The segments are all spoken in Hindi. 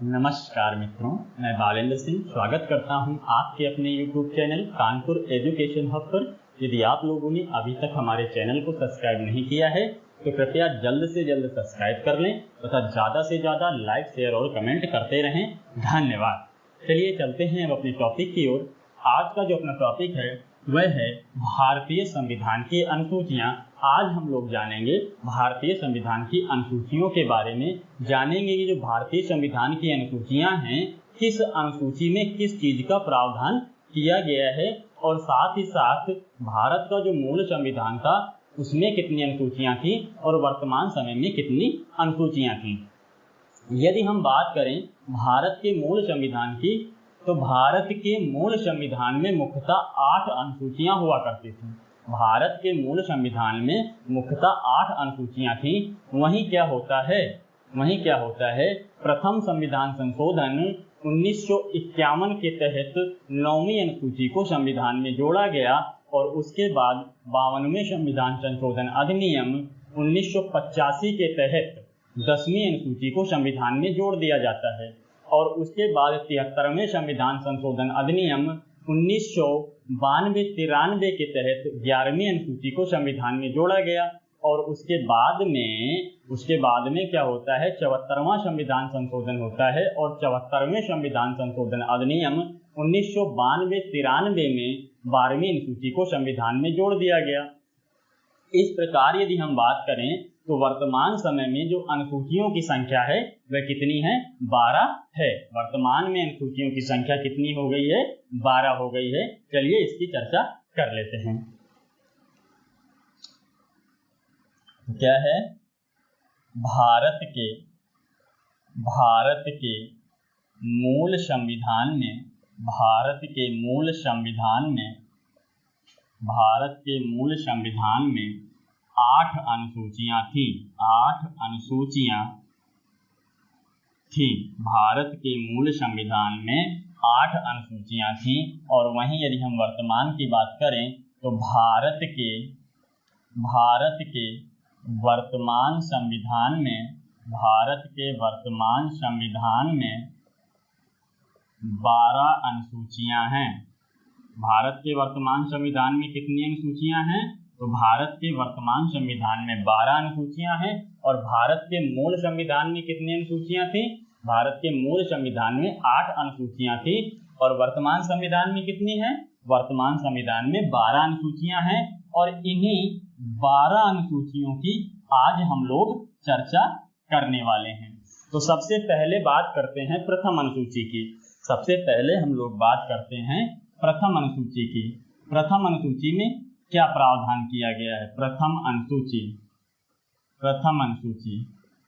नमस्कार मित्रों, मैं बालेंद्र सिंह स्वागत करता हूं आपके अपने YouTube channel Kanpur education hub पर। यदि आप लोगों ने अभी तक हमारे चैनल को सब्सक्राइब नहीं किया है तो कृपया जल्द से जल्द सब्सक्राइब कर लें तथा ज़्यादा से ज़्यादा लाइक, शेयर और कमेंट करते रहें। धन्यवाद। चलिए चलते हैं अब अपने टॉपिक की ओर। आज का जो अपना टॉपिक है वह है भारतीय संविधान की अनुसूचियाँ। आज हम लोग जानेंगे भारतीय संविधान की अनुसूचियों के बारे में। जानेंगे कि जो भारतीय संविधान की अनुसूचियाँ हैं, किस अनुसूची में किस चीज़ का प्रावधान किया गया है और साथ ही साथ भारत का जो मूल संविधान था उसमें कितनी अनुसूचियाँ थी और वर्तमान समय में कितनी अनुसूचियाँ थी। यदि हम बात करें भारत के मूल संविधान की तो भारत के मूल संविधान में मुख्यतः 8 अनुसूचियां हुआ करती थी। भारत के मूल संविधान में मुख्यतः 8 अनुसूचियां थी। वहीं क्या होता है प्रथम संविधान संशोधन 1951 के तहत 9वीं अनुसूची को संविधान में जोड़ा गया और उसके बाद 52वें संविधान संशोधन अधिनियम 1985 के तहत 10वीं अनुसूची को संविधान में जोड़ दिया जाता है और उसके बाद 73वें संविधान संशोधन अधिनियम 1992-93 के तहत 11वीं अनुसूची को संविधान में जोड़ा गया और उसके बाद में क्या होता है 74वां संविधान संशोधन होता है और 74वें संविधान संशोधन अधिनियम 1992-93 में 12वीं अनुसूची को संविधान में जोड़ दिया गया। इस प्रकार यदि हम बात करें तो वर्तमान समय में जो अनुसूचियों की संख्या है वह कितनी है? 12 है। वर्तमान में अनुसूचियों की संख्या कितनी हो गई है? 12 हो गई है। चलिए इसकी चर्चा कर लेते हैं। क्या है? भारत के मूल संविधान में 8 अनुसूचियां थी। 8 अनुसूचियां थी। भारत के मूल संविधान में 8 अनुसूचियां थी और वहीं यदि हम वर्तमान की बात करें तो भारत के वर्तमान संविधान में 12 अनुसूचियां हैं। भारत के वर्तमान संविधान में कितनी अनुसूचियां हैं? तो भारत के वर्तमान संविधान में 12 अनुसूचियां हैं और भारत के मूल संविधान में कितनी अनुसूचियां थी? भारत के मूल संविधान में 8 अनुसूचियां थी और वर्तमान संविधान में कितनी है? वर्तमान संविधान में 12 अनुसूचियां हैं और इन्हीं 12 अनुसूचियों की आज हम लोग चर्चा करने वाले हैं। तो सबसे पहले बात करते हैं प्रथम अनुसूची की। सबसे पहले हम लोग बात करते हैं प्रथम अनुसूची की। प्रथम अनुसूची में क्या प्रावधान किया गया है? प्रथम अनुसूची।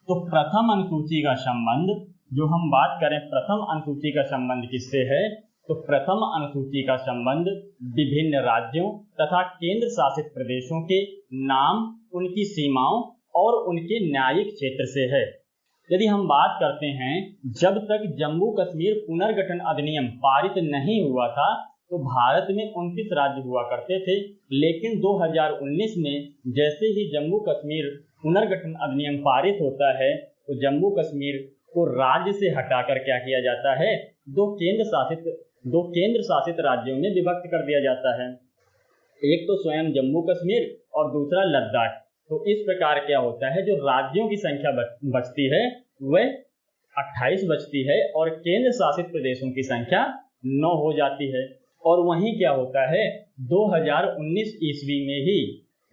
तो प्रथम अनुसूची का संबंध, जो हम बात करें प्रथम अनुसूची का संबंध किससे है, तो प्रथम अनुसूची का संबंध विभिन्न राज्यों तथा केंद्र शासित प्रदेशों के नाम, उनकी सीमाओं और उनके न्यायिक क्षेत्र से है। यदि हम बात करते हैं जब तक जम्मू कश्मीर पुनर्गठन अधिनियम पारित नहीं हुआ था तो भारत में 29 राज्य हुआ करते थे, लेकिन 2019 में जैसे ही जम्मू कश्मीर पुनर्गठन अधिनियम पारित होता है तो जम्मू कश्मीर को राज्य से हटाकर क्या किया जाता है? दो केंद्र शासित राज्यों में विभक्त कर दिया जाता है। एक तो स्वयं जम्मू कश्मीर और दूसरा लद्दाख। तो इस प्रकार क्या होता है, जो राज्यों की संख्या बचती है वह 28 बचती है और केंद्र शासित प्रदेशों की संख्या 9 हो जाती है। और वहीं क्या होता है 2019 ईस्वी में ही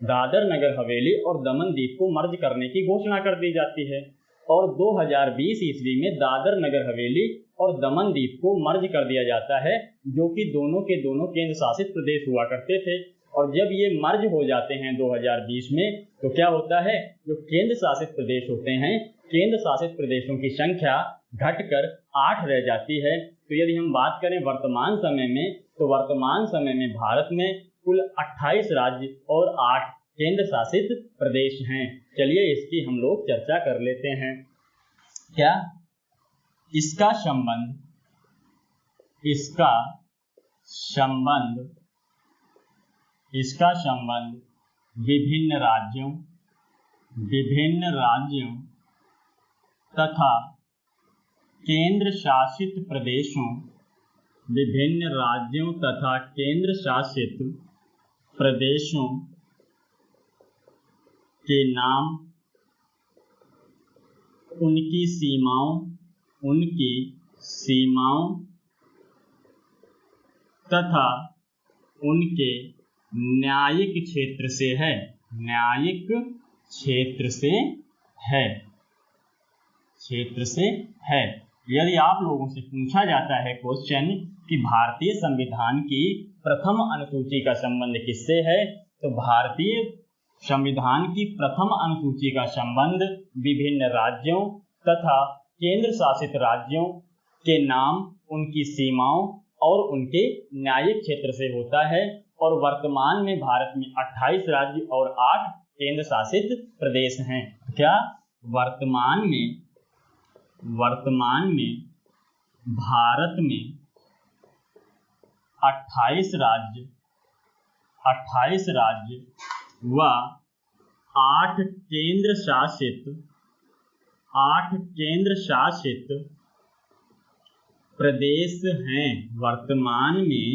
दादर नगर हवेली और दमन दीव को मर्ज करने की घोषणा कर दी जाती है और 2020 ईस्वी में दादर नगर हवेली और दमन दीव को मर्ज कर दिया जाता है, जो कि दोनों के दोनों केंद्र शासित प्रदेश हुआ करते थे। और जब ये मर्ज हो जाते हैं 2020 में तो क्या होता है, जो केंद्र शासित प्रदेश होते हैं, केंद्र शासित प्रदेशों की संख्या घटकर 8 रह जाती है। तो यदि हम बात करें वर्तमान समय में तो वर्तमान समय में भारत में कुल 28 राज्य और 8 केंद्र शासित प्रदेश हैं। चलिए इसकी हम लोग चर्चा कर लेते हैं। क्या इसका संबंध विभिन्न राज्यों तथा केंद्र शासित प्रदेशों, विभिन्न राज्यों तथा केंद्र शासित प्रदेशों के नाम, उनकी सीमाओं तथा उनके न्यायिक क्षेत्र से है। न्यायिक क्षेत्र से है। यदि आप लोगों से पूछा जाता है क्वेश्चन कि भारतीय संविधान की प्रथम अनुसूची का संबंध किससे है, तो भारतीय संविधान की प्रथम अनुसूची का संबंध विभिन्न राज्यों तथा केंद्र शासित राज्यों के नाम, उनकी सीमाओं और उनके न्यायिक क्षेत्र से होता है। और वर्तमान में भारत में 28 राज्य और 8 केंद्र शासित प्रदेश हैं। क्या वर्तमान में भारत में 28 राज्य व 8 केंद्र शासित प्रदेश हैं। वर्तमान में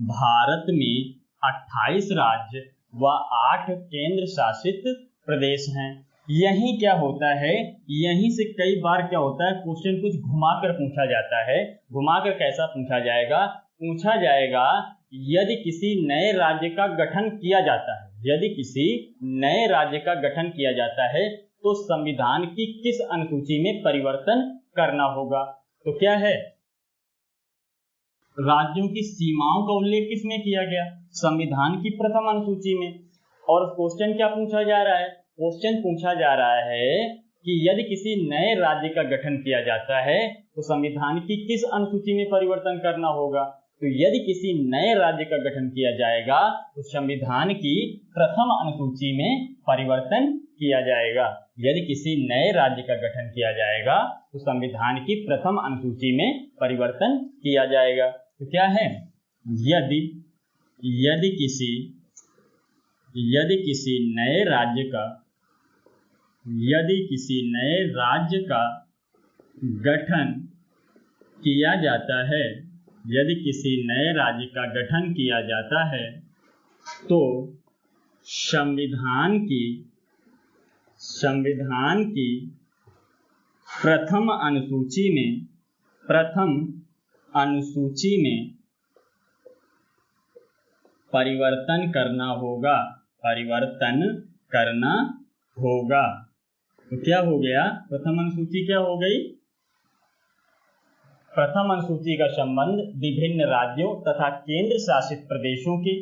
भारत में 28 राज्य व 8 केंद्र शासित प्रदेश हैं। यहीं क्या होता है, यहीं से कई बार क्या होता है, क्वेश्चन कुछ घुमाकर पूछा जाता है। घुमाकर कैसा पूछा जाएगा? पूछा जाएगा यदि किसी नए राज्य का गठन किया जाता है तो संविधान की किस अनुसूची में परिवर्तन करना होगा। तो क्या है, राज्यों की सीमाओं का उल्लेख किसमें किया गया? संविधान की प्रथम अनुसूची में। और क्वेश्चन क्या पूछा जा रहा है? क्वेश्चन पूछा जा रहा है कि यदि किसी नए राज्य का गठन किया जाता है तो संविधान की किस अनुसूची में परिवर्तन करना होगा। तो यदि किसी नए राज्य का गठन किया जाएगा तो संविधान की प्रथम अनुसूची में परिवर्तन किया जाएगा। यदि किसी नए राज्य का गठन किया जाएगा तो संविधान की प्रथम अनुसूची में परिवर्तन किया जाएगा। तो क्या है, यदि किसी नए राज्य का गठन किया जाता है, तो संविधान की प्रथम अनुसूची में परिवर्तन करना होगा। तो क्या हो गया, प्रथम अनुसूची क्या हो गई? प्रथम अनुसूची का संबंध विभिन्न राज्यों तथा केंद्र शासित प्रदेशों के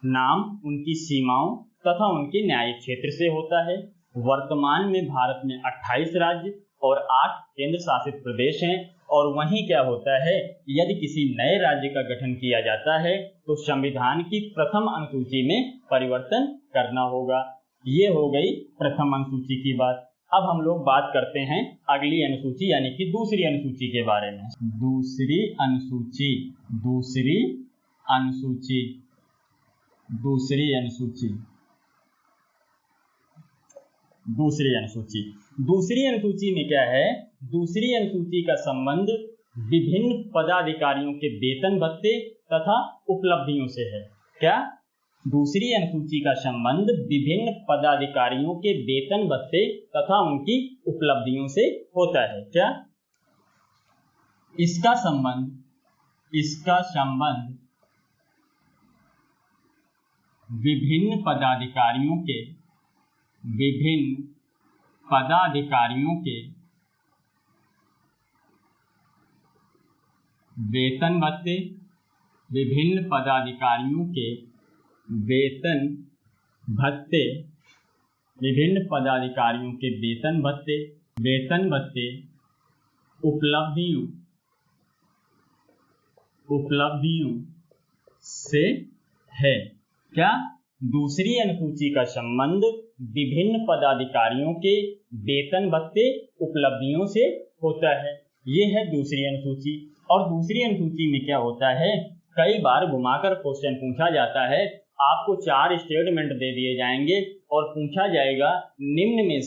नाम, उनकी सीमाओं तथा उनके न्यायिक क्षेत्र से होता है। वर्तमान में भारत में 28 राज्य और 8 केंद्र शासित प्रदेश हैं। और वहीं क्या होता है, यदि किसी नए राज्य का गठन किया जाता है तो संविधान की प्रथम अनुसूची में परिवर्तन करना होगा। ये हो गई प्रथम अनुसूची की बात। अब हम लोग बात करते हैं अगली अनुसूची यानी कि दूसरी अनुसूची के बारे में। दूसरी अनुसूची में क्या है, दूसरी अनुसूची का संबंध विभिन्न पदाधिकारियों के वेतन भत्ते तथा उपलब्धियों से है। क्या? दूसरी अनुसूची का संबंध विभिन्न पदाधिकारियों के वेतन भत्ते तथा उनकी उपलब्धियों से होता है। क्या? इसका संबंध विभिन्न पदाधिकारियों के वेतन भत्ते, विभिन्न पदाधिकारियों के वेतन भत्ते, उपलब्धियों से है। क्या? दूसरी अनुसूची का संबंध विभिन्न पदाधिकारियों के वेतन भत्ते उपलब्धियों से होता है। ये है दूसरी अनुसूची। और दूसरी अनुसूची में क्या होता है, कई बार घुमाकर क्वेश्चन पूछा जाता है। आपको 4 स्टेटमेंट दे दिए जाएंगे और पूछा जाएगा निम्न में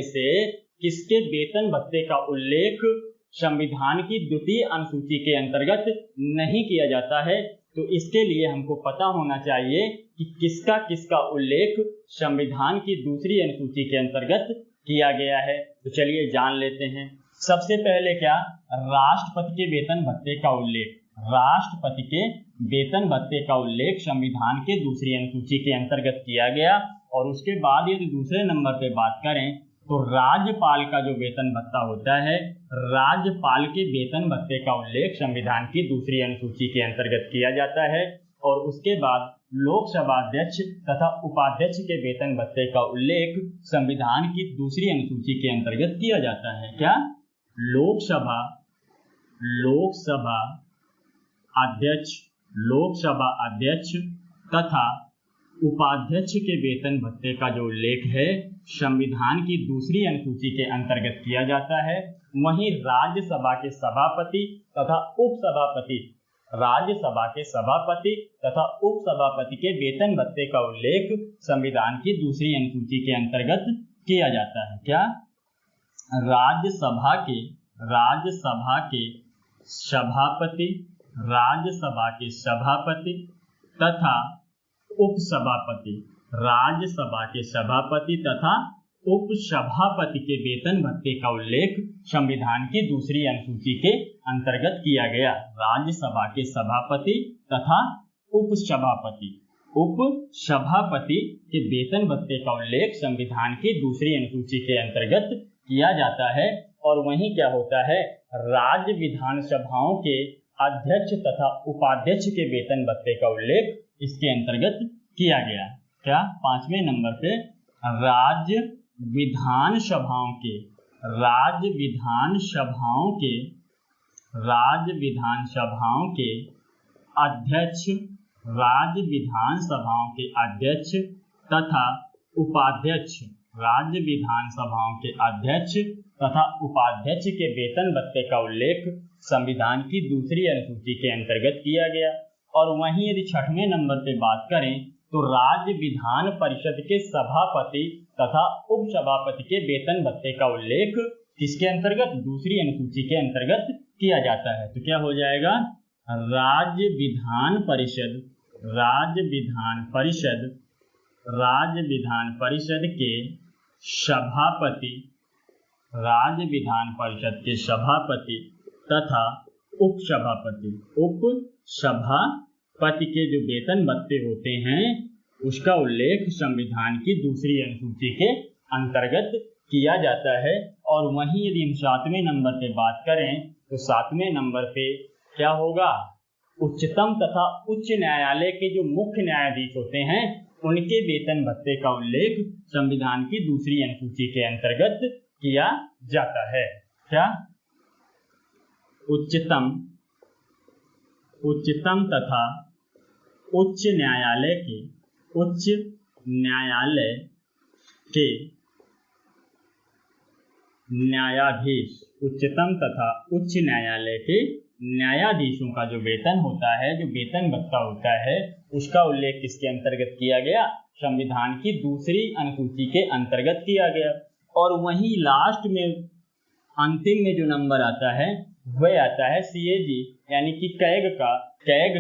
से किसके वेतन भत्ते का उल्लेख संविधान की द्वितीय अनुसूची के अंतर्गत नहीं किया जाता है, तो इसके लिए हमको पता होना चाहिए कि किसका किसका उल्लेख संविधान की दूसरी अनुसूची के अंतर्गत किया गया है। तो चलिए जान लेते हैं। सबसे पहले क्या, राष्ट्रपति के वेतन भत्ते का उल्लेख। राष्ट्रपति के वेतन भत्ते का उल्लेख संविधान के दूसरी अनुसूची के अंतर्गत किया गया। और उसके बाद यदि दूसरे नंबर पे बात करें तो राज्यपाल का जो वेतन भत्ता होता है, राज्यपाल के वेतन भत्ते का उल्लेख संविधान की दूसरी अनुसूची के अंतर्गत किया जाता है। और उसके बाद लोकसभा अध्यक्ष तथा उपाध्यक्ष के वेतन भत्ते का उल्लेख संविधान की दूसरी अनुसूची के अंतर्गत किया जाता है। क्या, लोकसभा अध्यक्ष तथा उपाध्यक्ष के वेतन भत्ते का जो उल्लेख है संविधान की दूसरी अनुसूची के अंतर्गत किया जाता है। वहीं राज्यसभा के सभापति तथा उपसभापति, राज्यसभा के सभापति तथा उपसभापति के वेतन भत्ते का उल्लेख संविधान की दूसरी अनुसूची के अंतर्गत किया जाता है। क्या, राज्यसभा के सभापति तथा उपसभापति, राज्यसभा के सभापति तथा उपसभापति के वेतन भत्ते का उल्लेख संविधान की दूसरी अनुसूची के अंतर्गत किया गया। राज्यसभा के सभापति तथा उपसभापति के वेतन भत्ते का उल्लेख संविधान की दूसरी अनुसूची के अंतर्गत किया जाता है। और वहीं क्या होता है, राज्य विधानसभाओं के अध्यक्ष तथा उपाध्यक्ष के वेतन भत्ते का उल्लेख इसके अंतर्गत किया गया। क्या, पांचवें नंबर पे राज्य विधानसभाओं के अध्यक्ष तथा उपाध्यक्ष के वेतन भत्ते का उल्लेख संविधान की दूसरी अनुसूची के अंतर्गत किया गया। और वहीं यदि छठवें नंबर पे बात करें तो राज्य विधान परिषद के सभापति तथा उपसभापति के वेतन भत्ते का उल्लेख किसके अंतर्गत, दूसरी अनुसूची के अंतर्गत किया जाता है। तो क्या हो जाएगा, राज्य विधान परिषद के सभापति तथा उपसभापति के जो वेतन भत्ते होते हैं उसका उल्लेख संविधान की दूसरी अनुसूची के अंतर्गत किया जाता है। और वहीं यदि हम सातवें नंबर पे बात करें तो सातवें नंबर पे क्या होगा, उच्चतम तथा उच्च न्यायालय के जो मुख्य न्यायाधीश होते हैं उनके वेतन भत्ते का उल्लेख संविधान की दूसरी अनुसूची के अंतर्गत किया जाता है। क्या, उच्चतम तथा उच्च न्यायालय के न्यायाधीश, उच्चतम तथा उच्च न्यायालय के न्यायाधीशों का जो वेतन होता है, जो वेतन भत्ता होता है, उसका उल्लेख किसके अंतर्गत किया गया, संविधान की दूसरी अनुसूची के अंतर्गत किया गया। और वहीं लास्ट में अंतिम में जो नंबर आता है वह आता है CAG यानी कि कैग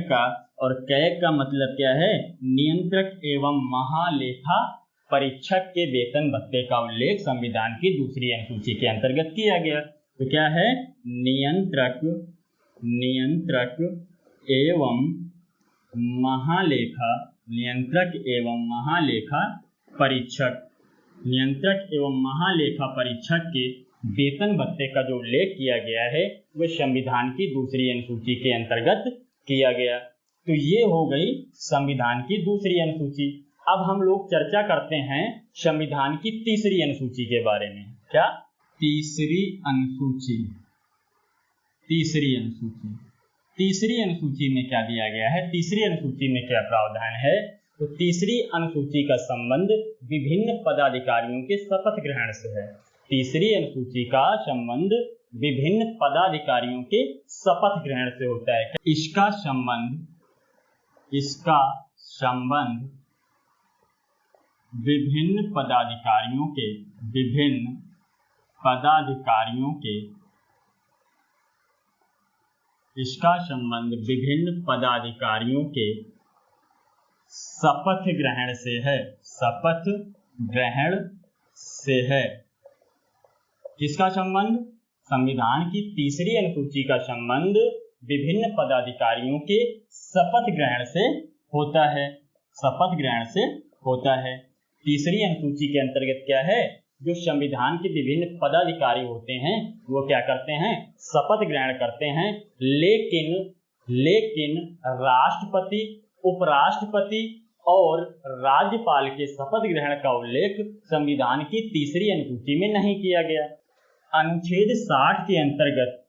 का। और कैग का मतलब क्या है, नियंत्रक एवं महालेखा परीक्षक के वेतन भत्ते का उल्लेख संविधान की दूसरी अनुसूची के अंतर्गत किया गया। तो क्या है, नियंत्रक एवं महालेखा परीक्षक के वेतन भत्ते का जो उल्लेख किया गया है वह संविधान की दूसरी अनुसूची के अंतर्गत किया गया। तो ये हो गई संविधान की दूसरी अनुसूची। अब हम लोग चर्चा करते हैं संविधान की तीसरी अनुसूची के बारे में। क्या, तीसरी अनुसूची में क्या दिया गया है, तीसरी अनुसूची में क्या प्रावधान है। तो तीसरी अनुसूची का संबंध विभिन्न पदाधिकारियों के शपथ ग्रहण से है। तीसरी अनुसूची का संबंध विभिन्न पदाधिकारियों के शपथ ग्रहण से होता है। इसका संबंध विभिन्न पदाधिकारियों के, इसका संबंध विभिन्न पदाधिकारियों के शपथ ग्रहण से है, शपथ ग्रहण से है। किसका संबंध? संविधान की तीसरी अनुसूची का संबंध विभिन्न पदाधिकारियों के शपथ ग्रहण से होता है, शपथ ग्रहण से होता है। तीसरी अनुसूची के अंतर्गत क्या है? जो संविधान के विभिन्न पदाधिकारी होते हैं वो क्या करते हैं? शपथ ग्रहण करते हैं। लेकिन राष्ट्रपति, उपराष्ट्रपति और राज्यपाल के शपथ ग्रहण का उल्लेख संविधान की तीसरी अनुसूची में नहीं किया गया। अनुच्छेद 60 के अंतर्गत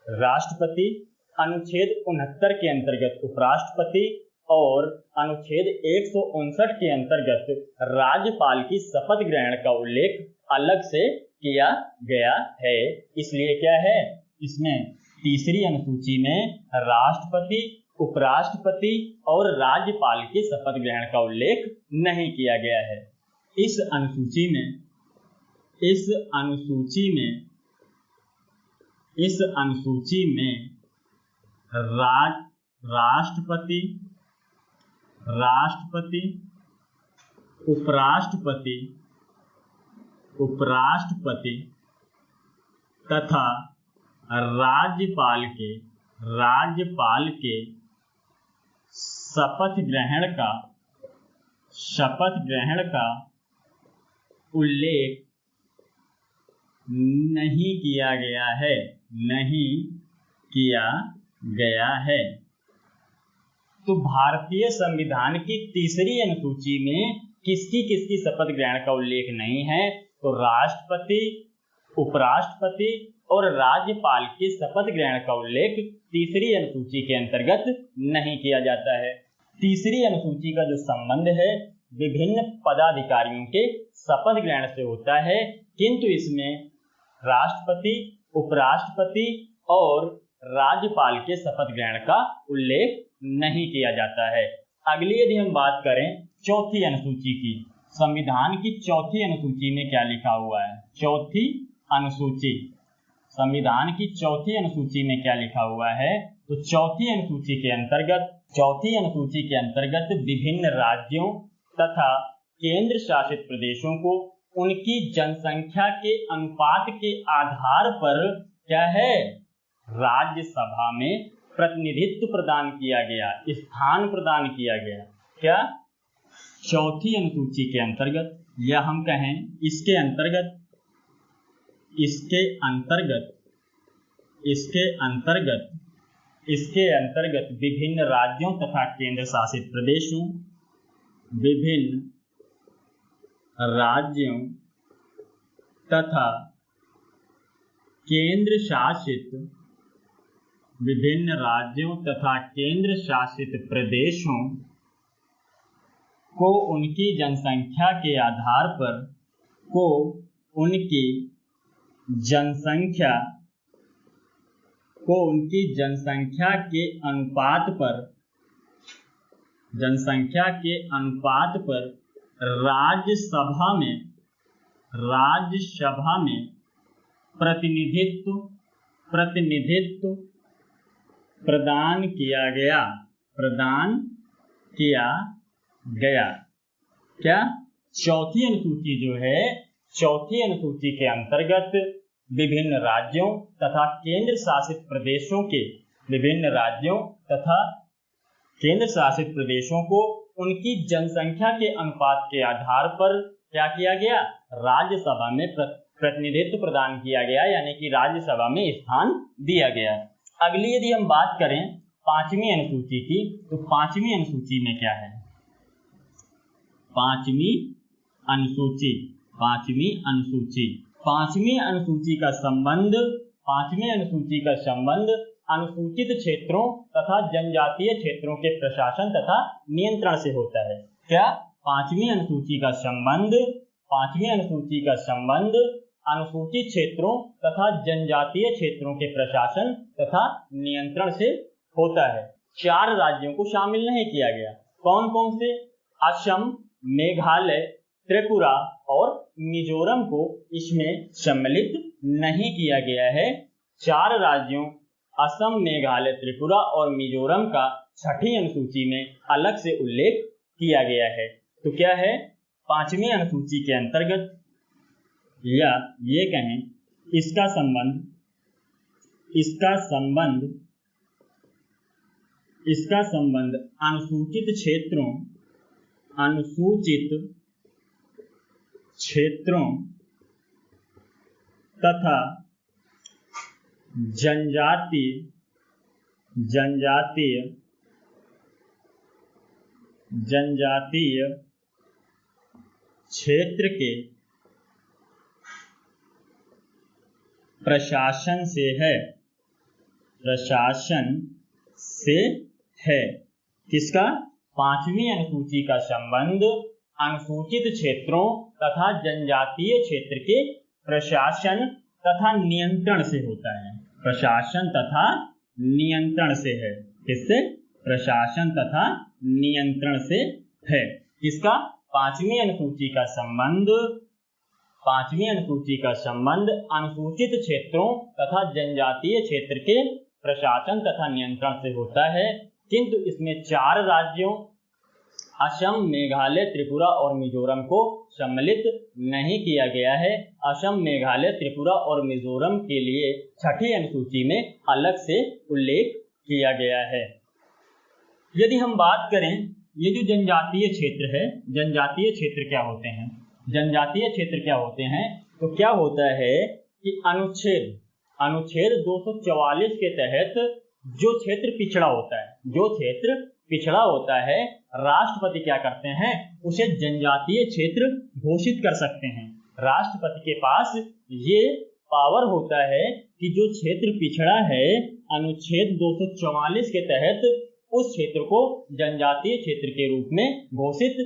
राष्ट्रपति, अनुच्छेद 69 के अंतर्गत उपराष्ट्रपति और अनुच्छेद 159 के अंतर्गत राज्यपाल की शपथ ग्रहण का उल्लेख अलग से किया गया है। इसलिए क्या है? इसमें तीसरी अनुसूची में राष्ट्रपति, उपराष्ट्रपति और राज्यपाल के शपथ ग्रहण का उल्लेख नहीं किया गया है। इस अनुसूची में राष्ट्रपति, उपराष्ट्रपति तथा राज्यपाल के शपथ ग्रहण का उल्लेख नहीं किया गया है। तो भारतीय संविधान की तीसरी अनुसूची में किसकी शपथ ग्रहण का उल्लेख नहीं है? तो राष्ट्रपति, उपराष्ट्रपति और राज्यपाल के शपथ ग्रहण का उल्लेख तीसरी अनुसूची के अंतर्गत नहीं किया जाता है। तीसरी अनुसूची का जो संबंध है विभिन्न पदाधिकारियों के शपथ ग्रहण से होता है, किंतु इसमें राष्ट्रपति, उपराष्ट्रपति और राज्यपाल के शपथ ग्रहण का उल्लेख नहीं किया जाता है। अगली यदि हम बात करें चौथी अनुसूची की, संविधान की चौथी अनुसूची में क्या लिखा हुआ है? संविधान की चौथी अनुसूची में क्या लिखा हुआ है? तो चौथी अनुसूची के अंतर्गत विभिन्न राज्यों तथा केंद्र शासित प्रदेशों को उनकी जनसंख्या के अनुपात के आधार पर क्या है? राज्यसभा में प्रतिनिधित्व प्रदान किया गया, स्थान प्रदान किया गया। क्या? चौथी अनुसूची के अंतर्गत, या हम कहें इसके अंतर्गत विभिन्न राज्यों तथा केंद्र शासित प्रदेशों, विभिन्न राज्यों तथा केंद्र शासित प्रदेशों को उनकी जनसंख्या के आधार पर उनकी जनसंख्या के अनुपात पर राज्यसभा में प्रतिनिधित्व प्रदान किया गया। क्या? चौथी अनुसूची जो है, चौथी अनुसूची के अंतर्गत विभिन्न राज्यों तथा केंद्र शासित प्रदेशों को उनकी जनसंख्या के अनुपात के आधार पर क्या किया गया? राज्यसभा में प्रतिनिधित्व प्रदान किया गया, यानी कि राज्यसभा में स्थान दिया गया। अगली यदि हम बात करें पांचवी अनुसूची की, तो पांचवी अनुसूची में क्या है? पांचवी अनुसूची का संबंध अनुसूचित क्षेत्रों तथा जनजातीय क्षेत्रों के प्रशासन तथा नियंत्रण से होता है। क्या? पांचवी अनुसूची का संबंध अनुसूचित क्षेत्रों तथा जनजातीय क्षेत्रों के प्रशासन तथा नियंत्रण से होता है। 4 राज्यों को शामिल नहीं किया गया। कौन कौन से? असम, मेघालय, त्रिपुरा और मिजोरम को इसमें सम्मिलित नहीं किया गया है। 4 राज्यों असम, मेघालय, त्रिपुरा और मिजोरम का छठी अनुसूची में अलग से उल्लेख किया गया है। तो क्या है, 5वीं अनुसूची के अंतर्गत, या ये कहें इसका संबंध अनुसूचित क्षेत्रों तथा जनजातीय क्षेत्र के प्रशासन से है। किसका? 5वीं अनुसूची का संबंध अनुसूचित क्षेत्रों तथा जनजातीय क्षेत्र के प्रशासन तथा नियंत्रण से होता है। प्रशासन तथा नियंत्रण से है। किससे? प्रशासन तथा नियंत्रण से है। किसका? 5वीं अनुसूची का संबंध अनुसूचित क्षेत्रों तथा जनजातीय क्षेत्र के प्रशासन तथा नियंत्रण से होता है, किंतु इसमें 4 राज्यों असम, मेघालय, त्रिपुरा और मिजोरम को सम्मिलित नहीं किया गया है। असम, मेघालय, त्रिपुरा और मिजोरम के लिए छठी अनुसूची में अलग से उल्लेख किया गया है। यदि हम बात करें, ये जो जनजातीय क्षेत्र है, जनजातीय क्षेत्र क्या होते हैं? जनजातीय क्षेत्र क्या होते हैं? तो क्या होता है कि अनुच्छेद 244 के तहत जो क्षेत्र पिछड़ा होता है, राष्ट्रपति क्या करते हैं, उसे जनजातीय क्षेत्र घोषित कर सकते हैं। राष्ट्रपति के पास ये पावर होता है कि जो क्षेत्र पिछड़ा है अनुच्छेद 244 के तहत, उस क्षेत्र को जनजातीय क्षेत्र के रूप में घोषित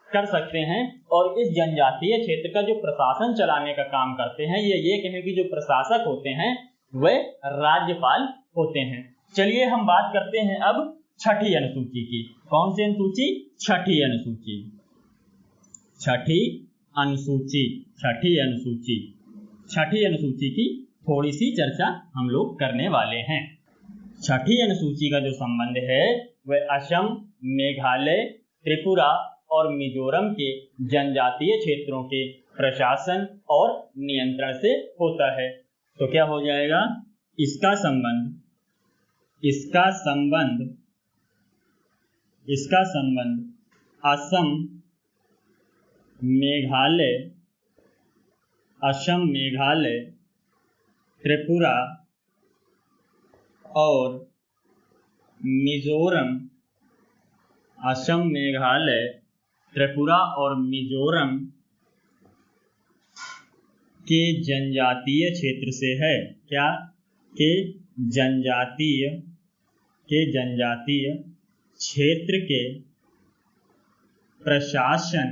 कर सकते हैं। और इस जनजातीय क्षेत्र का जो प्रशासन चलाने का काम करते हैं, ये कहें कि जो प्रशासक होते हैं वह राज्यपाल होते हैं। चलिए हम बात करते हैं अब छठी अनुसूची की। कौन सी अनुसूची? छठी अनुसूची की थोड़ी सी चर्चा हम लोग करने वाले हैं। छठी अनुसूची का जो संबंध है वह असम, मेघालय, त्रिपुरा और मिजोरम के जनजातीय क्षेत्रों के प्रशासन और नियंत्रण से होता है। तो क्या हो जाएगा? इसका संबंध असम, मेघालय, त्रिपुरा और मिजोरम, असम, मेघालय, त्रिपुरा और मिजोरम के जनजातीय क्षेत्र से है। क्या? के जनजातीय क्षेत्र के प्रशासन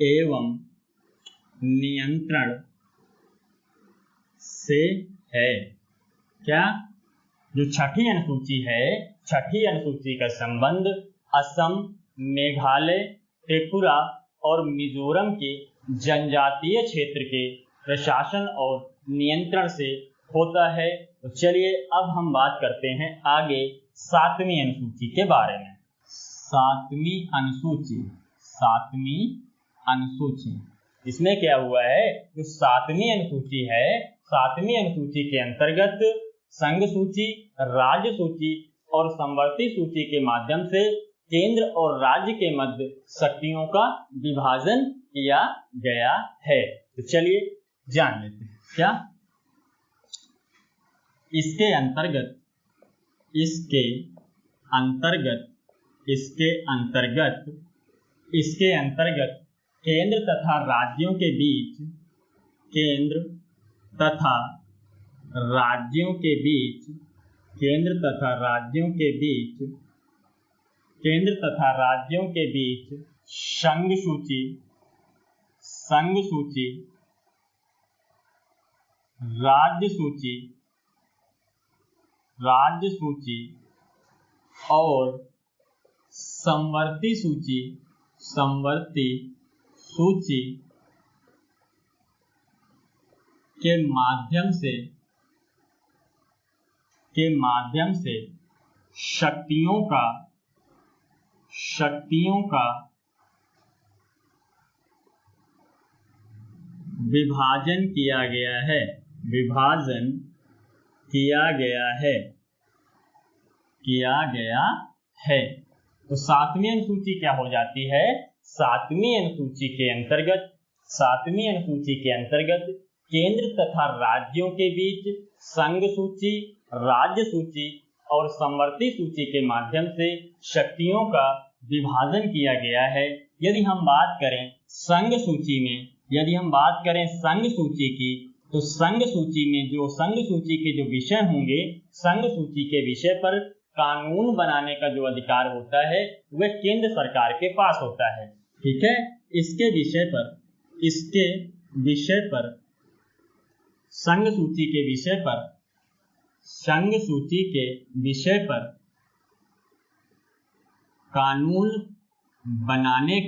एवं नियंत्रण से है। क्या? जो छठी अनुसूची है, छठी अनुसूची का संबंध असम, मेघालय, त्रिपुरा और मिजोरम के जनजातीय क्षेत्र के प्रशासन और नियंत्रण से होता है। तो चलिए अब हम बात करते हैं आगे 7वीं अनुसूची के बारे में। 7वीं अनुसूची इसमें क्या हुआ है? जो 7वीं अनुसूची है, 7वीं अनुसूची के अंतर्गत संघ सूची, राज्य सूची और समवर्ती सूची के माध्यम से केंद्र और राज्य के मध्य शक्तियों का विभाजन किया गया है। तो चलिए जान लेते हैं। क्या? इसके अंतर्गत केंद्र तथा राज्यों के बीच संघ सूची, राज्य सूची और समवर्ती सूची के माध्यम से शक्तियों का विभाजन किया गया है। तो सातवीं अनुसूची क्या हो जाती है? सातवीं अनुसूची के अंतर्गत केंद्र तथा राज्यों के बीच संघ सूची, राज्य सूची और समवर्ती सूची के माध्यम से शक्तियों का विभाजन किया गया है। यदि हम बात करें संघ सूची की, तो संघ सूची में जो संघ सूची के जो विषय होंगे, संघ सूची के विषय पर कानून बनाने का जो अधिकार होता है वह केंद्र सरकार के पास होता है। ठीक है, इसके विषय पर संघ सूची के विषय पर कानून बनाने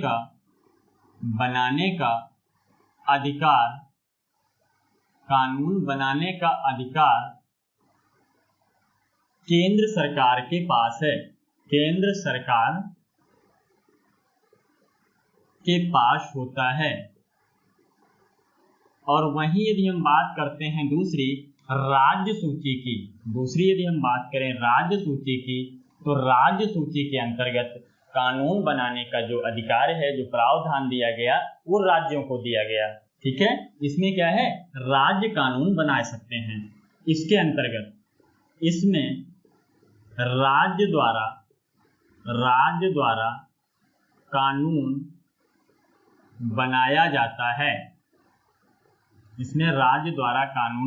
का अधिकार केंद्र सरकार के पास है, केंद्र सरकार के पास होता है। और वहीं यदि हम बात करते हैं दूसरी राज्य सूची की, तो राज्य सूची के अंतर्गत कानून बनाने का जो अधिकार है, जो प्रावधान दिया गया, वो राज्यों को दिया गया। ठीक है, इसमें क्या है? राज्य कानून बना सकते हैं। इसके अंतर्गत इसमें राज्य द्वारा कानून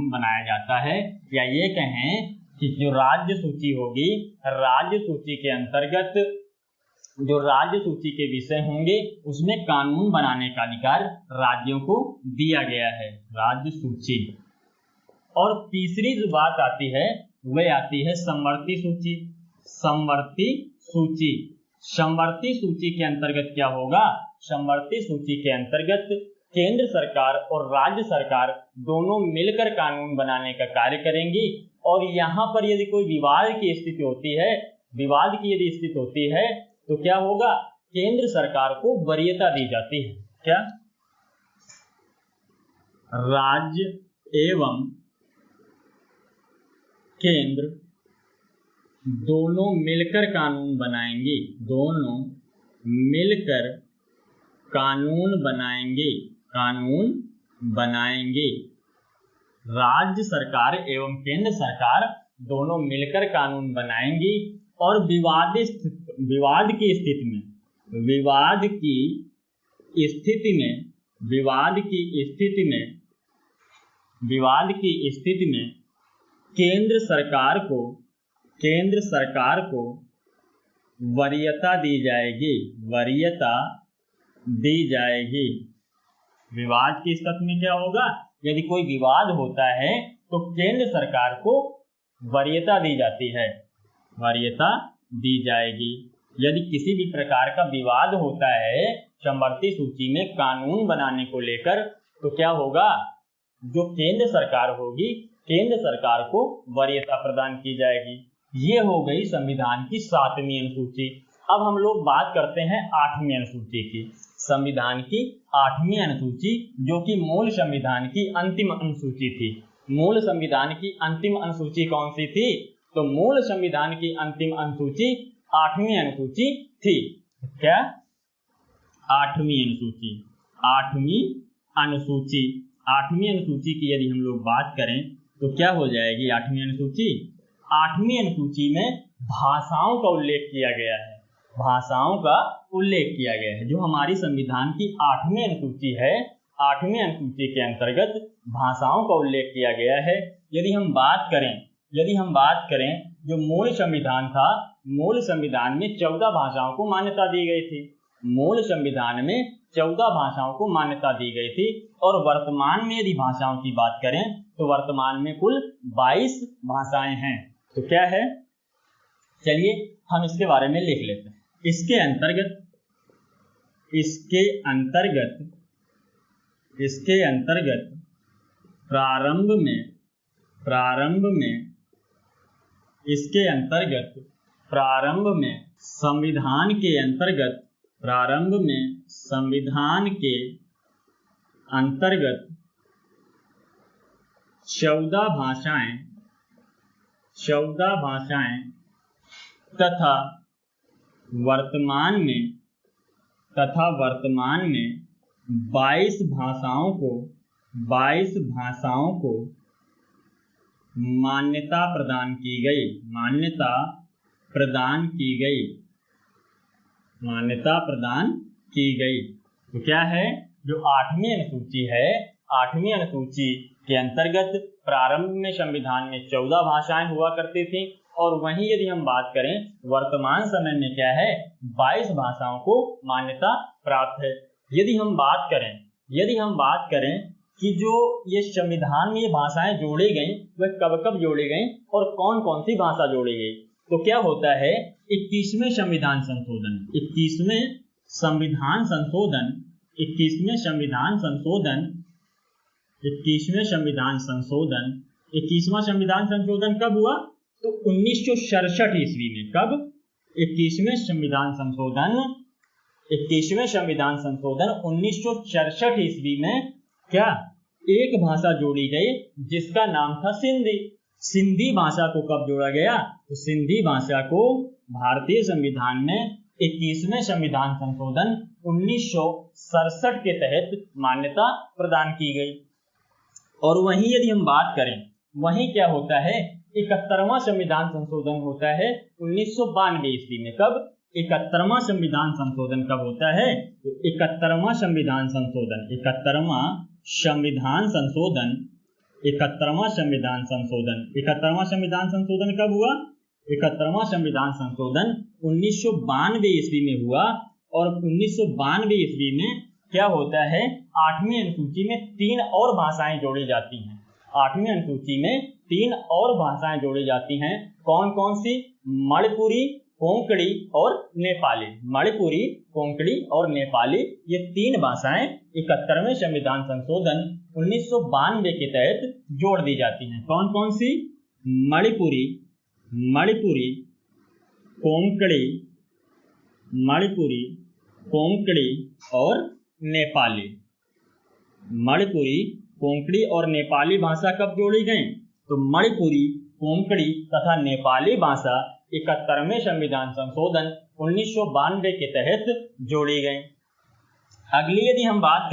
बनाया जाता है। या ये कहें कि जो राज्य सूची होगी, राज्य सूची के अंतर्गत जो राज्य सूची के विषय होंगे उसमें कानून बनाने का अधिकार राज्यों को दिया गया है, राज्य सूची। और तीसरी जो बात आती है वह आती है समवर्ती सूची के अंतर्गत क्या होगा? समवर्ती सूची के अंतर्गत केंद्र सरकार और राज्य सरकार दोनों मिलकर कानून बनाने का कार्य करेंगी। और यहाँ पर यदि कोई विवाद की स्थिति होती है तो क्या होगा? केंद्र सरकार को वरीयता दी जाती है। क्या? राज्य एवं केंद्र दोनों मिलकर कानून बनाएंगे। राज्य सरकार एवं केंद्र सरकार दोनों मिलकर कानून बनाएंगी। और विवाद की स्थिति में केंद्र सरकार को वरीयता दी जाएगी। विवाद की स्थिति में क्या होगा? यदि कोई विवाद होता है तो केंद्र सरकार को वरीयता दी जाएगी। यदि किसी भी प्रकार का विवाद होता है समवर्ती सूची में कानून बनाने को लेकर, तो क्या होगा? जो केंद्र सरकार होगी, केंद्र सरकार को वरीयता प्रदान की जाएगी। ये हो गई संविधान की 7वीं अनुसूची। अब हम लोग बात करते हैं 8वीं अनुसूची की। संविधान की 8वीं अनुसूची, जो कि मूल संविधान की अंतिम अनुसूची थी। मूल संविधान की अंतिम अनुसूची कौन सी थी? तो मूल संविधान की अंतिम अनुसूची 8वीं अनुसूची थी। क्या? 8वीं अनुसूची की यदि हम लोग बात करें तो क्या हो जाएगी 8वीं अनुसूची? 8वीं अनुसूची में भाषाओं का उल्लेख किया गया है। जो हमारी संविधान की 8वीं अनुसूची है, 8वीं अनुसूची के अंतर्गत भाषाओं का उल्लेख किया गया है। यदि हम बात करें जो मूल संविधान था, मूल संविधान में 14 भाषाओं को मान्यता दी गई थी। मूल संविधान में 14 भाषाओं को मान्यता दी गई थी। और वर्तमान में यदि भाषाओं की बात करें तो वर्तमान में कुल 22 भाषाएं हैं। तो क्या है? चलिए हम इसके बारे में लिख लेते हैं। इसके अंतर्गत प्रारंभ में इसके अंतर्गत, प्रारंभ में संविधान के अंतर्गत, प्रारंभ में संविधान के अंतर्गत 14 भाषाएं तथा वर्तमान में 22 भाषाओं को मान्यता प्रदान की गई। तो क्या है, जो 8वीं अनुसूची है, 8वीं अनुसूची के अंतर्गत प्रारंभ में संविधान में 14 भाषाएं हुआ करती थी, और वहीं यदि हम बात करें वर्तमान समय में क्या है, 22 भाषाओं को मान्यता प्राप्त है। यदि हम बात करें कि जो ये संविधान में ये भाषाएं जोड़ी गई, वह कब जोड़ी गई और कौन कौन सी भाषा जोड़ी गई, तो क्या होता है, 21वें संविधान संशोधन, 21वां संविधान संशोधन कब हुआ, तो 1967 ईस्वी में। कब? 21वें संविधान संशोधन 1967 ईस्वी में क्या एक भाषा जोड़ी गई जिसका नाम था सिंधी भाषा को कब जोड़ा गया, तो सिंधी भाषा को भारतीय संविधान में 21वें संविधान संशोधन 1967 के तहत मान्यता प्रदान की गई। और वहीं यदि हम बात करें, वहीं क्या होता है, 71वां संविधान संशोधन होता है 1992 ईस्वी में। कब? 71वां संविधान संशोधन कब होता है, तो 71वां संविधान संशोधन कब हुआ, 71वां संविधान संशोधन 1992 ईस्वी में हुआ। और 1992 ईस्वी में क्या होता है, 8वीं अनुसूची में 3 और भाषाएं जोड़ी जाती हैं। 8वीं अनुसूची में 3 और भाषाएं जोड़ी जाती हैं। कौन कौन सी? मणिपुरी, कोंकणी और नेपाली। मणिपुरी, कोंकणी और नेपाली, ये 3 भाषाएं 71वें संविधान संशोधन 1992 के तहत जोड़ दी जाती हैं। कौन कौन सी? मणिपुरी, कोंकणी और नेपाली। मणिपुरी, कोंकणी और नेपाली भाषा कब जोड़ी गई, तो मणिपुरी, कोंकणी तथा नेपाली भाषा 71वें संविधान संशोधन 1992 के तहत जोड़ी गई। अगली यदि हम बात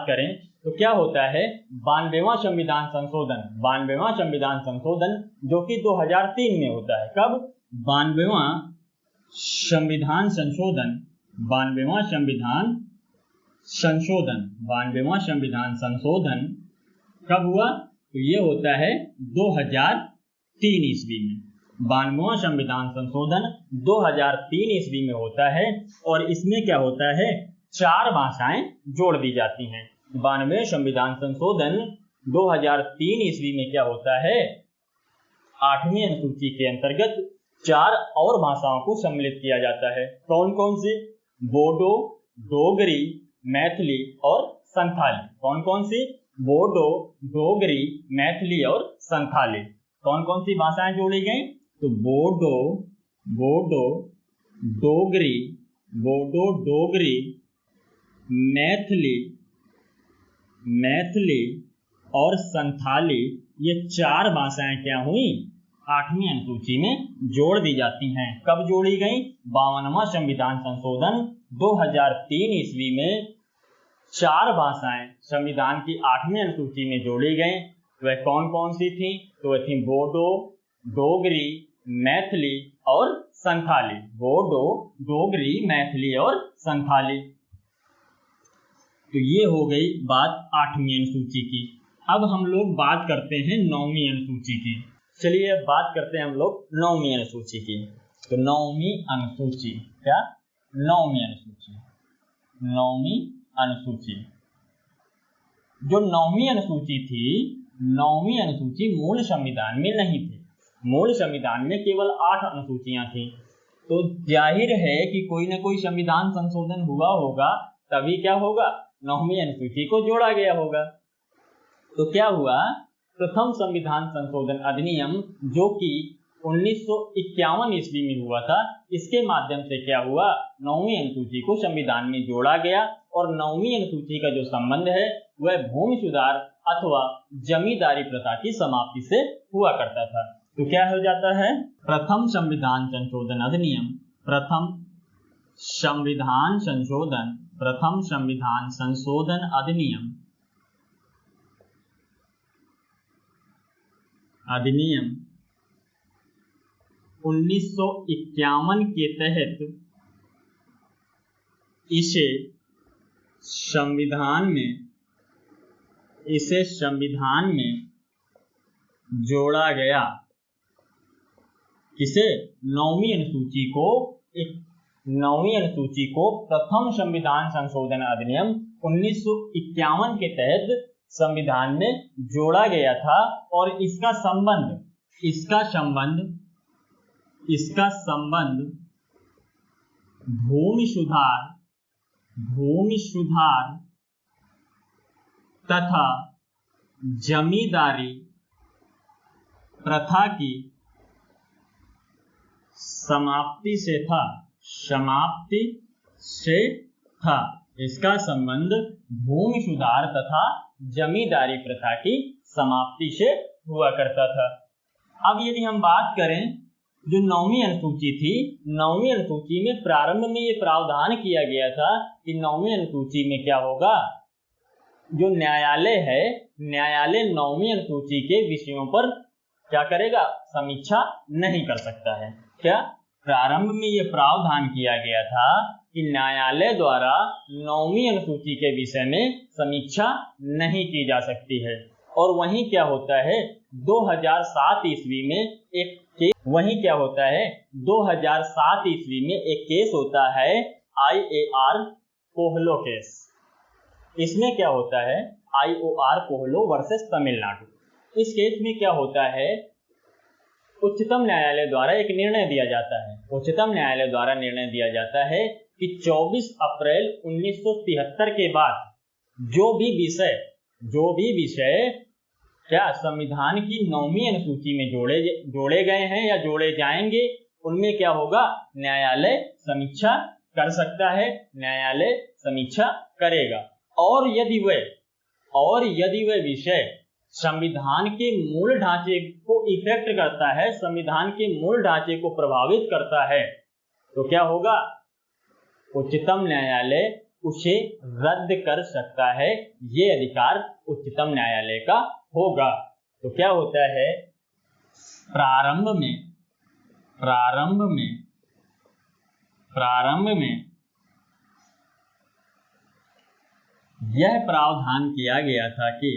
करें तो क्या होता है, 92वां संविधान संशोधन जो कि 2003 में होता है। कब? 92वां संविधान संशोधन कब हुआ, तो ये होता है 2003 ईस्वी में। 92वां संविधान संशोधन 2003 ईस्वी में होता है, और इसमें क्या होता है, 4 भाषाएं जोड़ दी जाती हैं। 92वें संविधान संशोधन 2003 ईस्वी में क्या होता है, 8वीं अनुसूची के अंतर्गत 4 और भाषाओं को सम्मिलित किया जाता है। कौन कौन सी? बोडो, डोगरी, मैथिली और संथाली। कौन कौन सी? बोडो, डोगरी, मैथिली और संथाली। कौन कौन सी भाषाएं जोड़ी गई, तो बोडो, डोगरी, मैथिली और संथाली, ये 4 भाषाएं क्या हुई, 8वीं अनुसूची में जोड़ दी जाती हैं। कब जोड़ी गई? 52वां संविधान संशोधन 2003 ईस्वी में 4 भाषाएं संविधान की 8वीं अनुसूची में जोड़ी गई। वह कौन कौन सी थी, तो वह थी बोडो, डोगरी, मैथिली और संथाली। बोडो, डोगरी, मैथिली और संथाली। तो ये हो गई बात 8वीं अनुसूची की। अब हम लोग बात करते हैं 9वीं अनुसूची की। चलिए अब बात करते हैं हम लोग 9वीं अनुसूची की। तो 9वीं अनुसूची क्या? 9वीं अनुसूची जो 9वीं अनुसूची थी, 9वीं अनुसूची मूल संविधान में नहीं थी। मूल संविधान में केवल 8 अनुसूचियां थी। तो जाहिर है कि कोई ना कोई संविधान संशोधन हुआ होगा, तभी क्या होगा, 9वीं अनुसूची को जोड़ा गया होगा। तो क्या हुआ, प्रथम संविधान संशोधन अधिनियम जो कि 1951 ईस्वी में हुआ था, इसके माध्यम से क्या हुआ, 9वीं अनुसूची को संविधान में जोड़ा गया और 9वीं अनुसूची का जो संबंध है वह भूमि सुधार अथवा जमींदारी प्रथा की समाप्ति से हुआ करता था। तो क्या हो जाता है, प्रथम संविधान संशोधन अधिनियम, प्रथम संविधान संशोधन अधिनियम 1951 के तहत इसे संविधान में जोड़ा गया। किसे, 9वीं अनुसूची को प्रथम संविधान संशोधन अधिनियम 1951 के तहत संविधान में जोड़ा गया था और इसका संबंध भूमि सुधार तथा जमींदारी प्रथा की समाप्ति से था। इसका संबंध भूमि सुधार तथा जमींदारी प्रथा की समाप्ति से हुआ करता था। अब यदि हम बात करें जो 9वीं अनुसूची थी, 9वीं अनुसूची में प्रारंभ में ये प्रावधान किया गया था कि 9वीं अनुसूची में क्या होगा, जो न्यायालय है, न्यायालय 9वीं अनुसूची के विषयों पर क्या करेगा, समीक्षा नहीं कर सकता है। क्या, प्रारंभ में ये प्रावधान किया गया था कि न्यायालय द्वारा 9वीं अनुसूची के विषय में समीक्षा नहीं की जा सकती है। और वहीं क्या होता है, 2007 ईस्वी में एक केस होता है IAR कोहलो केस। इसमें क्या होता है, IOR कोहलो वर्सेस तमिलनाडु। इस केस में क्या होता है, उच्चतम न्यायालय द्वारा एक निर्णय दिया जाता है। उच्चतम न्यायालय द्वारा निर्णय दिया जाता है कि 24 अप्रैल 1973 के बाद जो भी विषय क्या संविधान की 9वीं अनुसूची में जोड़े गए हैं या जोड़े जाएंगे, उनमें क्या होगा, न्यायालय समीक्षा कर सकता है, न्यायालय समीक्षा करेगा। और यदि वह विषय संविधान के मूल ढांचे को इफेक्ट करता है, संविधान के मूल ढांचे को प्रभावित करता है, तो क्या होगा, उच्चतम न्यायालय उसे रद्द कर सकता है। ये अधिकार उच्चतम न्यायालय का होगा। तो क्या होता है, प्रारंभ में यह प्रावधान किया गया था कि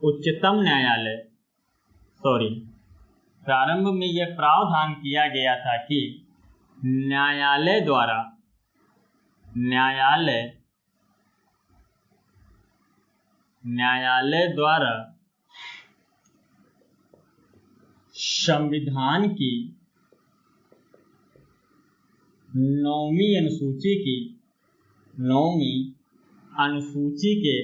उच्चतम न्यायालय द्वारा संविधान की 9वीं अनुसूची के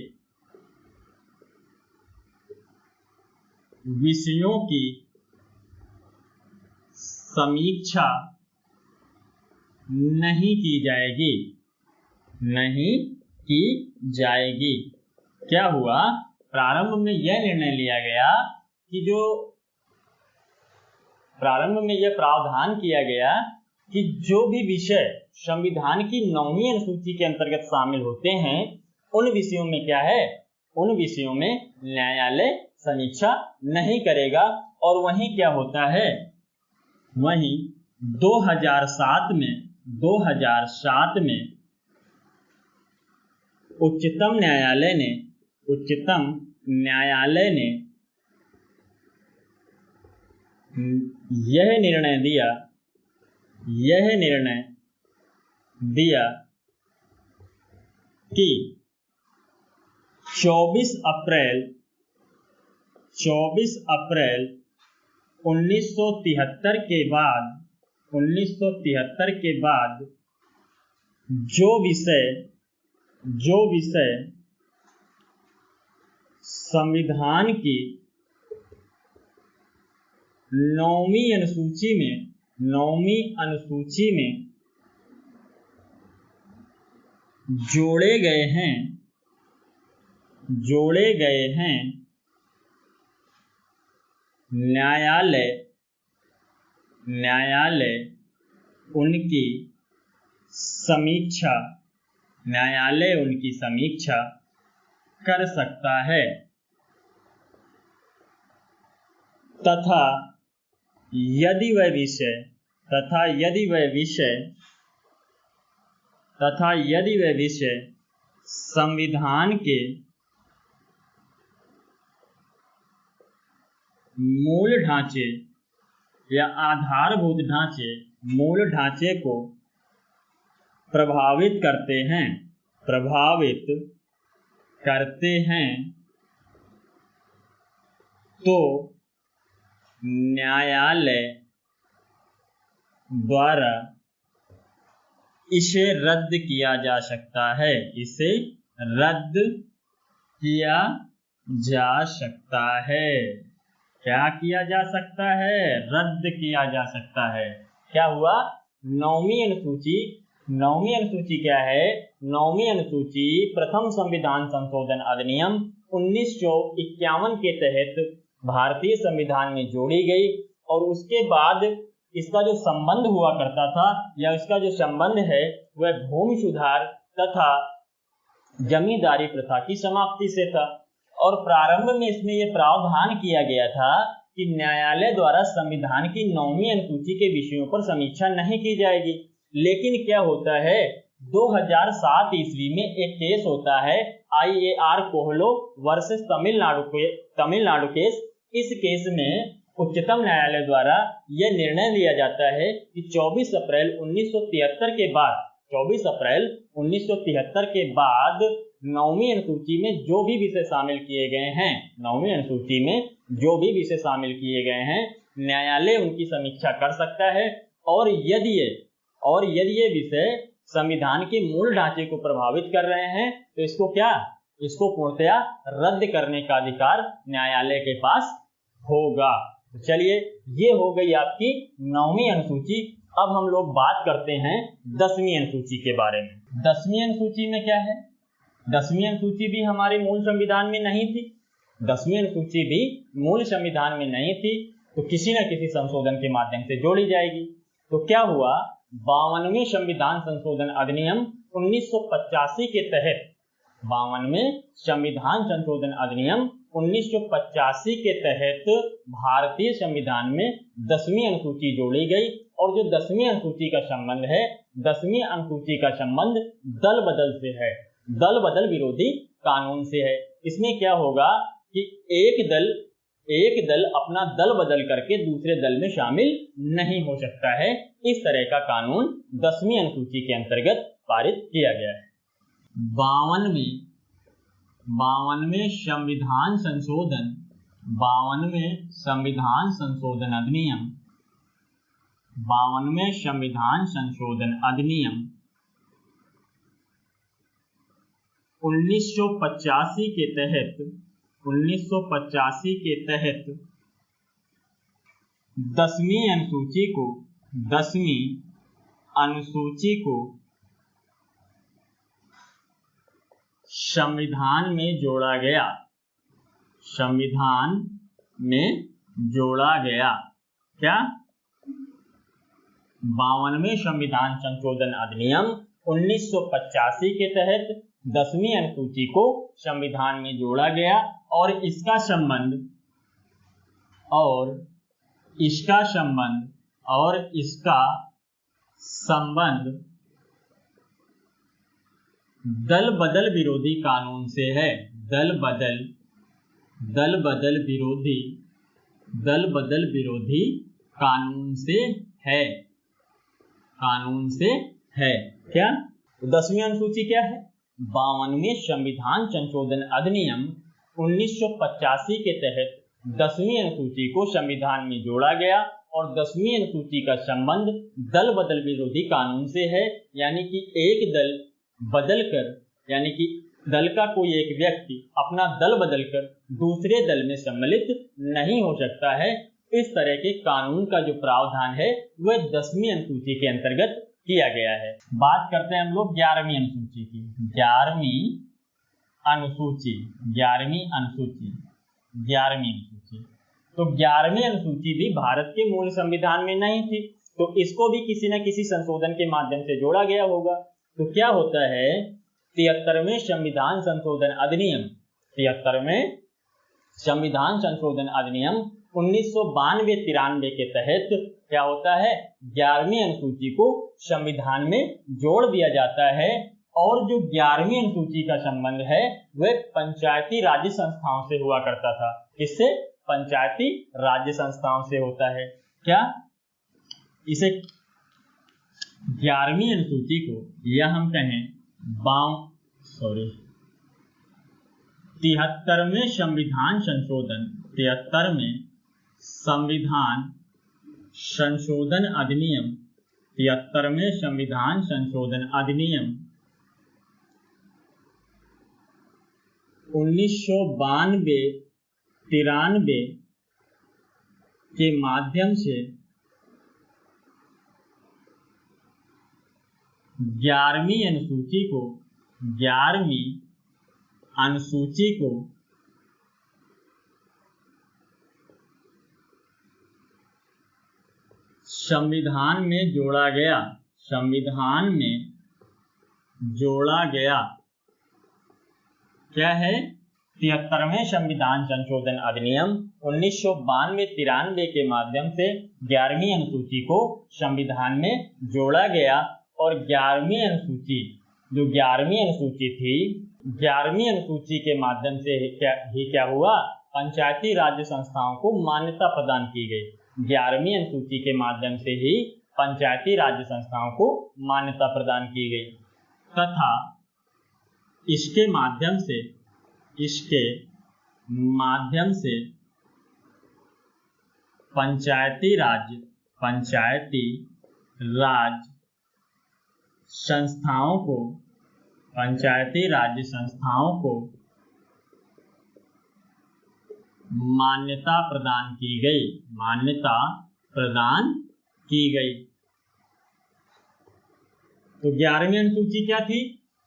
विषयों की समीक्षा नहीं की जाएगी। क्या हुआ, प्रारंभ में यह निर्णय लिया गया कि प्रावधान किया गया कि जो भी विषय संविधान की 9वीं अनुसूची के अंतर्गत शामिल होते हैं, उन विषयों में क्या है, उन विषयों में न्यायालय समीक्षा नहीं करेगा। और वहीं क्या होता है, वहीं 2007 में उच्चतम न्यायालय ने यह निर्णय दिया कि 24 अप्रैल 1973 के बाद जो विषय संविधान की 9वीं अनुसूची में जोड़े गए हैं न्यायालय उनकी समीक्षा कर सकता है तथा यदि वह विषय संविधान के मूल ढांचे या आधारभूत मूल ढांचे को प्रभावित करते हैं तो न्यायालय द्वारा इसे रद्द किया जा सकता है। क्या किया जा सकता है? रद्द किया जा सकता है। क्या हुआ? नौवीं अनुसूची क्या है? नौवीं अनुसूची प्रथम संविधान संशोधन अधिनियम 1951 के तहत भारतीय संविधान में जोड़ी गई और उसके बाद इसका जो संबंध हुआ करता था या इसका जो संबंध है वह भूमि सुधार तथा जमींदारी प्रथा की समाप्ति से था। और प्रारंभ में इसमें यह प्रावधान किया गया था कि न्यायालय द्वारा संविधान की 9वीं अनुसूची के विषयों पर समीक्षा नहीं की जाएगी। लेकिन क्या होता है, 2007 ईस्वी में एक केस होता है IAR कोहलो वर्सेस तमिलनाडु केस। इस केस में उच्चतम न्यायालय द्वारा यह निर्णय लिया जाता है कि 24 अप्रैल 1973 के बाद 9वीं अनुसूची में जो भी विषय शामिल किए गए हैं न्यायालय उनकी समीक्षा कर सकता है। और यदि ये विषय संविधान के मूल ढांचे को प्रभावित कर रहे हैं तो इसको पूर्णतया रद्द करने का अधिकार न्यायालय के पास होगा। तो चलिए, ये हो गई आपकी 9वीं अनुसूची। अब हम लोग बात करते हैं 10वीं अनुसूची के बारे में। 10वीं अनुसूची में क्या है? 10वीं अनुसूची भी हमारे मूल संविधान में नहीं थी। 10वीं अनुसूची भी मूल संविधान में नहीं थी तो किसी न किसी संशोधन के माध्यम से जोड़ी जाएगी। तो क्या हुआ, 52वें संविधान संशोधन अधिनियम 1985 के तहत 52वें संविधान संशोधन अधिनियम 1985 के तहत भारतीय संविधान में 10वीं अनुसूची जोड़ी गई। और जो 10वीं अनुसूची का संबंध है, 10वीं अनुसूची का संबंध दल बदल से है, दल बदल विरोधी कानून से है। इसमें क्या होगा कि एक दल अपना दल बदल करके दूसरे दल में शामिल नहीं हो सकता है। इस तरह का कानून 10वीं अनुसूची के अंतर्गत पारित किया गया है। 52वें संविधान संशोधन अधिनियम 52वें संविधान संशोधन अधिनियम 1985 के तहत 10वीं अनुसूची को संविधान में जोड़ा गया। क्या? 52वें संविधान संशोधन अधिनियम 1985 के तहत 10वीं अनुसूची को संविधान में जोड़ा गया और इसका संबंध दल बदल विरोधी कानून से है। दल बदल विरोधी कानून से है। क्या? 10वीं अनुसूची क्या है? 52वें संविधान संशोधन अधिनियम 1985 के तहत 10वीं अनुसूची को संविधान में जोड़ा गया और 10वीं अनुसूची का संबंध दल बदल विरोधी कानून से है, यानी कि एक दल बदलकर, यानी कि दल का कोई एक व्यक्ति अपना दल बदलकर दूसरे दल में सम्मिलित नहीं हो सकता है। इस तरह के कानून का जो प्रावधान है वह 10वीं अनुसूची के अंतर्गत किया गया है। बात करते हैं हम लोग 11वीं अनुसूची की। 11वीं अनुसूची तो 11वीं अनुसूची भी भारत के मूल संविधान में नहीं थी, तो इसको भी किसी न किसी संशोधन के माध्यम से जोड़ा गया होगा। तो क्या होता है, 73वें संविधान संशोधन अधिनियम 73वें संविधान संशोधन अधिनियम 1992-93 के तहत क्या होता है, 11वीं अनुसूची को संविधान में जोड़ दिया जाता है और जो 11वीं अनुसूची का संबंध है वह पंचायती राज्य संस्थाओं से हुआ करता था। किससे? पंचायती राज्य संस्थाओं से होता है। क्या इसे 11वीं अनुसूची को या हम कहें 73वें संविधान संशोधन 73वें संविधान संशोधन अधिनियम 73वें संविधान संशोधन अधिनियम 1992-93 के माध्यम से 11वीं अनुसूची को संविधान में जोड़ा गया। क्या है? 73वें संविधान संशोधन अधिनियम 1992-93 के माध्यम से 11वीं अनुसूची को संविधान में जोड़ा गया और 11वीं अनुसूची थी, 11वीं अनुसूची के माध्यम से क्या हुआ, पंचायती राज्य संस्थाओं को मान्यता प्रदान की गई। 11वीं अनुसूची के माध्यम से ही पंचायती राज्य संस्थाओं को मान्यता प्रदान की गई तथा इसके माध्यम से पंचायती राज्य संस्थाओं को मान्यता प्रदान की गई। तो 11वीं अनुसूची क्या थी?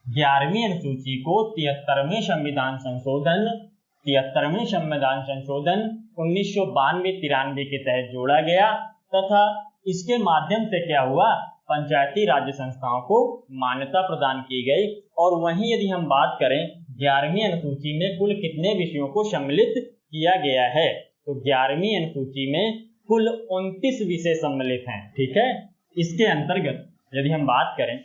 11वीं अनुसूची को 73वें संविधान संशोधन 1992-93 के तहत जोड़ा गया तथा इसके माध्यम से क्या हुआ, पंचायती राज्य संस्थाओं को मान्यता प्रदान की गई। और वहीं यदि हम बात करें 11वीं अनुसूची में कुल कितने विषयों को सम्मिलित किया गया है, तो 11वीं अनुसूची में कुल 29 विषय सम्मिलित हैं। ठीक है, इसके अंतर्गत यदि हम बात करें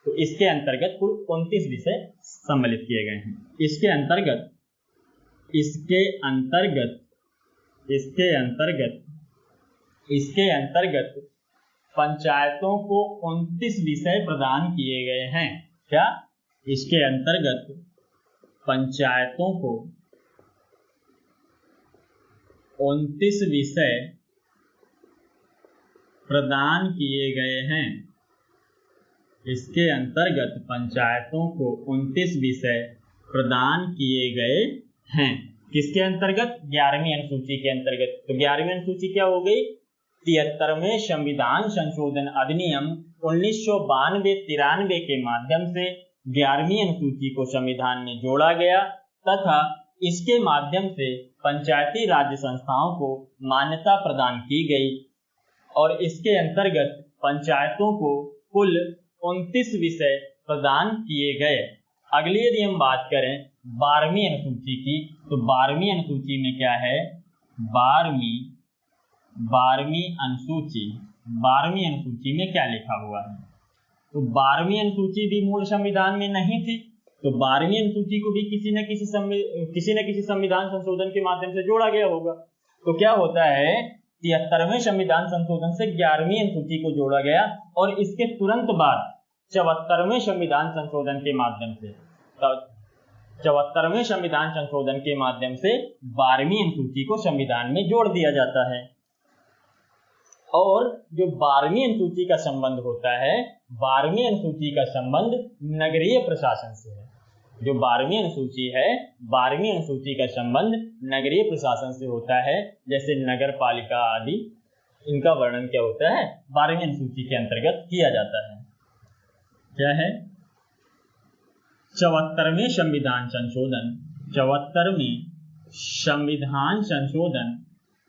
तो इसके अंतर्गत कुल 29 विषय सम्मिलित किए गए हैं। इसके अंतर्गत पंचायतों को 29 विषय प्रदान किए गए हैं। क्या? इसके अंतर्गत पंचायतों को 29 विषय प्रदान किए गए हैं। इसके अंतर्गत पंचायतों को 29 विषय प्रदान किए गए हैं। किसके अंतर्गत? 11वीं अनुसूची के अंतर्गत। तो 11वीं अनुसूची क्या हो गई? 73वें संविधान संशोधन अधिनियम 1992-93 के माध्यम से 11वीं अनुसूची को संविधान में जोड़ा गया तथा इसके माध्यम से पंचायती राज्य संस्थाओं को मान्यता प्रदान की गई और इसके अंतर्गत पंचायतों को कुल 29 विषय प्रदान किए गए। अगली यदि हम बात करें 12वीं अनुसूची की, तो 12वीं अनुसूची में क्या है? 12वीं अनुसूची में क्या लिखा हुआ है? तो 12वीं अनुसूची भी मूल संविधान में नहीं थी, तो 12वीं अनुसूची को भी किसी न किसी संविधान संशोधन के माध्यम से जोड़ा गया होगा। तो क्या होता है, 73वें संविधान संशोधन से 11वीं अनुसूची को जोड़ा गया और इसके तुरंत बाद 74वें संविधान संशोधन के माध्यम से 74वें संविधान संशोधन के माध्यम से 12वीं अनुसूची को संविधान में जोड़ दिया जाता है। और जो 12वीं अनुसूची का संबंध होता है, 12वीं अनुसूची का संबंध नगरीय प्रशासन से है। जो 12वीं अनुसूची है, 12वीं अनुसूची का संबंध नगरीय प्रशासन से होता है, जैसे नगर पालिका आदि, इनका वर्णन क्या होता है, 12वीं अनुसूची के अंतर्गत किया जाता है। क्या है? 74वें संविधान संशोधन, 74वें संविधान संशोधन,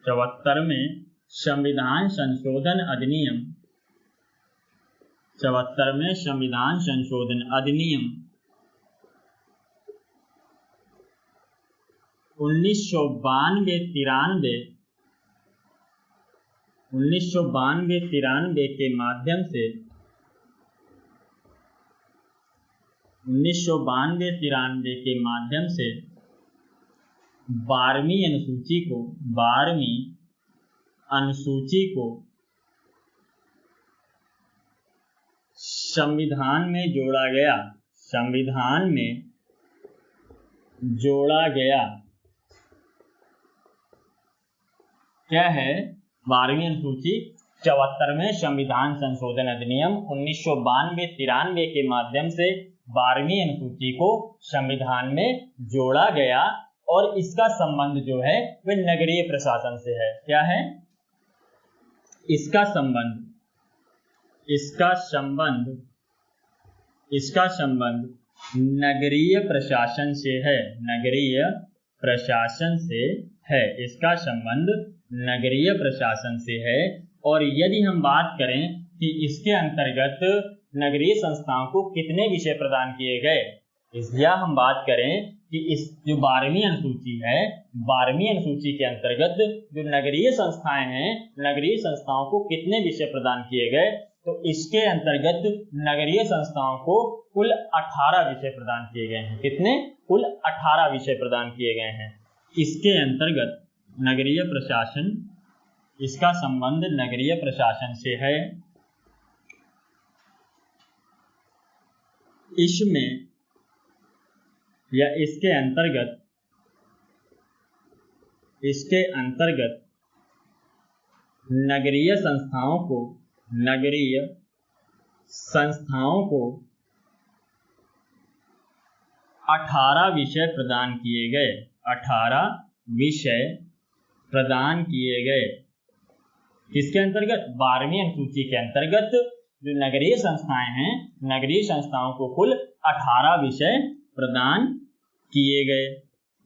74वें संविधान संशोधन अधिनियम, 74वें संविधान संशोधन अधिनियम 1992-93 के माध्यम से 1992-93 के माध्यम से 12वीं अनुसूची को संविधान में जोड़ा गया। क्या है? 12वीं अनुसूची 74वें संविधान संशोधन अधिनियम 1992-93 के माध्यम से 12वीं अनुसूची को संविधान में जोड़ा गया और इसका संबंध जो है वह नगरीय प्रशासन से है। क्या है? इसका संबंध नगरीय प्रशासन से है। इसका संबंध नगरीय प्रशासन से है। और यदि हम बात करें कि इसके अंतर्गत नगरीय संस्थाओं को कितने विषय प्रदान किए गए, या हम बात करें कि इस जो 12वीं अनुसूची है, 12वीं अनुसूची के अंतर्गत जो नगरीय संस्थाएं हैं, नगरीय संस्थाओं को कितने विषय प्रदान किए गए, तो इसके अंतर्गत नगरीय संस्थाओं को कुल 18 विषय प्रदान किए गए हैं। कितने? कुल 18 विषय प्रदान किए गए हैं। इसके अंतर्गत नगरीय प्रशासन, इसका संबंध नगरीय प्रशासन से है। इसमें या इसके अंतर्गत नगरीय संस्थाओं को 18 विषय प्रदान किए गए। 18 विषय प्रदान किए गए। किसके अंतर्गत? 12वीं अनुसूची के अंतर्गत जो नगरीय संस्थाएं हैं, नगरीय संस्थाओं को कुल 18 विषय प्रदान किए गए।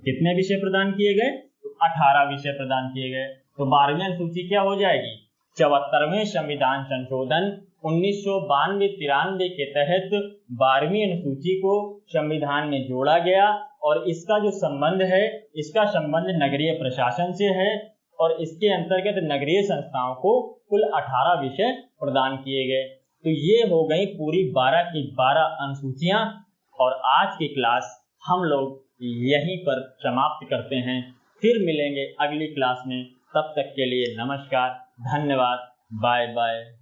कितने विषय प्रदान किए गए? तो 18 विषय प्रदान किए गए। तो 12वीं अनुसूची क्या हो जाएगी? 74वें संविधान संशोधन 1992-93 के तहत 12वीं अनुसूची को संविधान में जोड़ा गया और इसका जो संबंध है, इसका संबंध नगरीय प्रशासन से है और इसके अंतर्गत नगरीय संस्थाओं को कुल 18 विषय प्रदान किए गए। तो ये हो गई पूरी 12 की 12 अनुसूचियां और आज की क्लास हम लोग यहीं पर समाप्त करते हैं। फिर मिलेंगे अगली क्लास में। तब तक के लिए नमस्कार, धन्यवाद, बाय बाय।